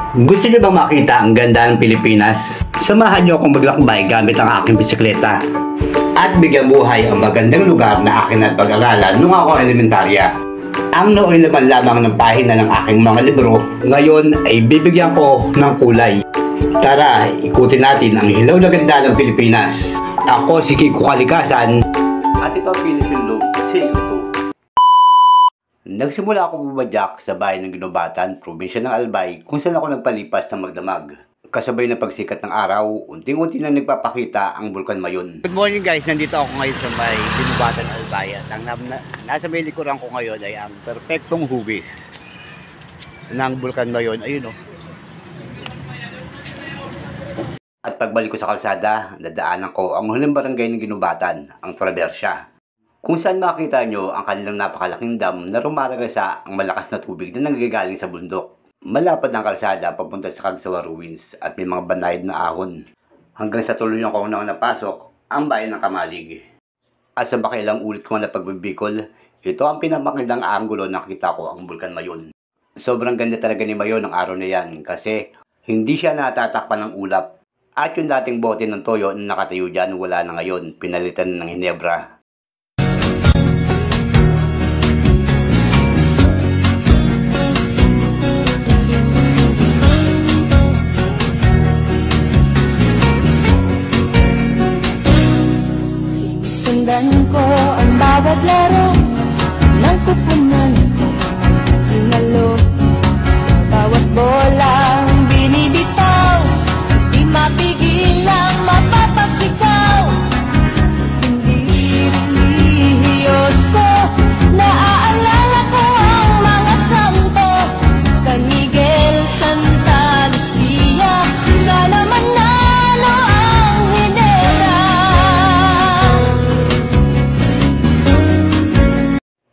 Gusto niyo bang makita ang ganda ng Pilipinas? Samahan niyo akong maglakbay gamit ang aking bisikleta at bigyan buhay ang magandang lugar na akin at pag-aralan nung ako elementarya. Ang nooy laman lamang ng pahina ng aking mga libro, ngayon ay bibigyan ko ng kulay. Tara, ikutin natin ang hilaw na ganda ng Pilipinas. Ako si Kiko Kalikasan at ito ang Philippine Loop Season 2. Nagsimula ako bumadyak sa bayan ng Ginobatan, probinsya ng Albay, kung saan ako nagpalipas ng magdamag. Kasabay ng pagsikat ng araw, unting-unti na nagpapakita ang Bulkan Mayon. Good morning guys, nandito ako ngayon sa may Ginobatan, Albay. At nasa may likuran ko ngayon ay ang perpektong hugis ng Bulkan Mayon. Ayun o. At pagbalik ko sa kalsada, dadaanan ko ang huling barangay ng Ginobatan, ang Traversia. Kung saan makita nyo ang kanilang napakalaking dam na rumaragasa ang malakas na tubig na nanggagaling sa bundok. Malapad ang kalsada papunta sa Cagsawa Ruins at may mga banayad na ahon. Hanggang sa tuluyan ko na napasok ang bayan ng Kamalig. At sa bakilang ulit ko na pagbibikol, ito ang pinamagandang anggulo na nakita ko ang Bulkan Mayon. Sobrang ganda talaga ni Mayon ng araw na yan kasi hindi siya natatakpan ng ulap. At yung dating bote ng toyo na nakatayo dyan wala na ngayon, pinalitan ng Hinebra. Sundan ko ang bawat laro ng kupunan ko, hinalo sa bawat bolang binibitaw, di mapigil ang mapapasikaw. Hindi relihiyoso, naaalala ko ang mga santo, San Miguel, Santa Lucia, sana manalo ang Hinebra.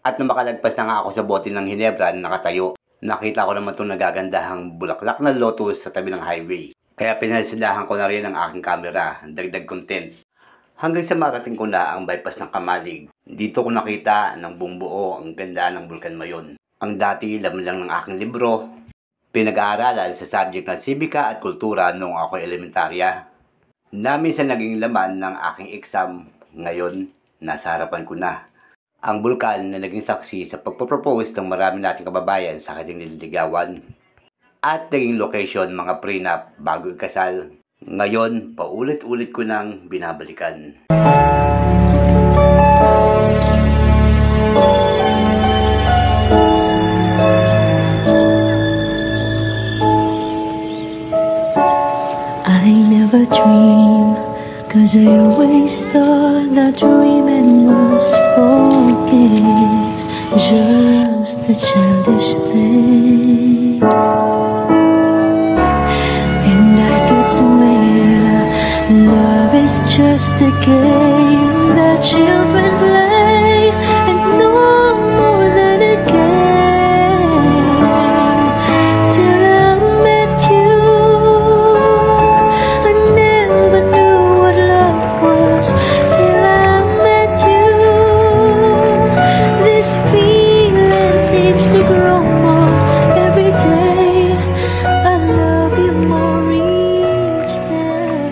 At nung makalagpas na nga ako sa bote ng Hinebra na nakatayo, nakita ko naman itong nagagandahang bulaklak na lotus sa tabi ng highway. Kaya pinalisilahan ko na rin ang aking camera, dagdag content. Hanggang sa marating ko na ang bypass ng Kamalig, dito ko nakita ng buong buo ang ganda ng Bulkan Mayon. Ang dati laman lang ng aking libro, pinag-aaralan sa subject ng sibika at kultura noong ako elementarya. Na minsan naging laman ng aking exam, ngayon nasa harapan ko na. Ang bulkan na naging saksi sa pagpropose ng marami nating kababayan sa kanyang nililigawan. At naging location mga prenup bago ikasal. Ngayon, paulit-ulit ko nang binabalikan. I never dream, 'cause I always thought that dreaming was for kids, just a childish thing. And I could swear love is just a game that children play, and no more than a game. Till I met you, I never knew what love was. Till I met you, this feeling seems to grow more every day. I love you more each day.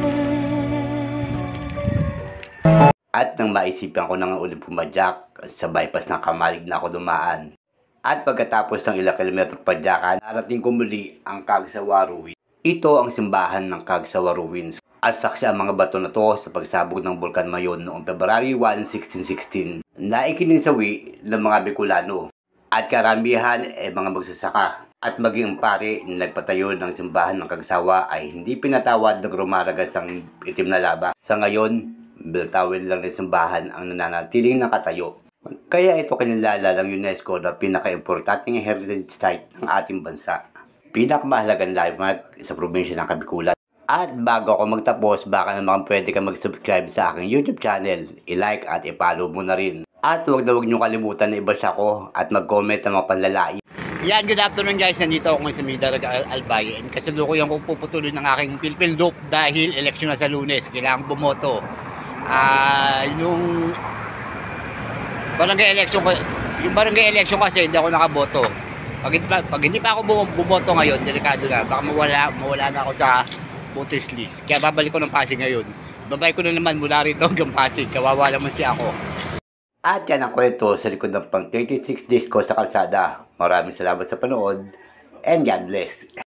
At nang maisipan ko na nga ulit pumadyak, sa bypass ng Kamalig na ako dumaan. At pagkatapos ng ilang kilometro padyakan, narating ko muli ang Cagsawa Ruins. Ito ang simbahan ng Cagsawa Ruins. At saksi ang mga bato na to sa pagsabog ng Bulkan Mayon noong February 1, 1616 na ikininsawi ng mga Bicolano. At karamihan ay mga magsasaka. At maging pare na nagpatayo ng simbahan ng Cagsawa ay hindi pinatawad na rumaragas ang itim na laba. Sa ngayon, biltawin lang ng simbahan ang nananatiling nakatayo. Kaya ito kinilala ng UNESCO na pinaka-importanteng heritage site ng ating bansa. Pinakamahalagang landmark sa probinsya ng Kabikulan. At bago ako magtapos, baka naman pwede ka mag-subscribe sa aking YouTube channel, i-like at i-follow mo na rin. At huwag nyo kalimutan na i-bash ako at mag-comment ng mga panlalait. Yan, good afternoon guys, nandito ako ngayon sa Midaraga, Albay. And kasalukuyan ko puputuloy ng aking Philippine Loop dahil eleksyon na sa Lunes, kailangan bumoto. Yung barangay election kasi hindi ako nakaboto. Pag hindi pa ako bumoto ngayon, delikado na. Baka mawala na ako sa voters list. Kaya babalik ko ng Pasig ngayon. Babay ko na naman mula rito hanggang Pasig. Kawawa naman siya ako. At yan ang kwento sa likod ng pang 36 days ko sa kalsada. Maraming salamat sa panood and God bless.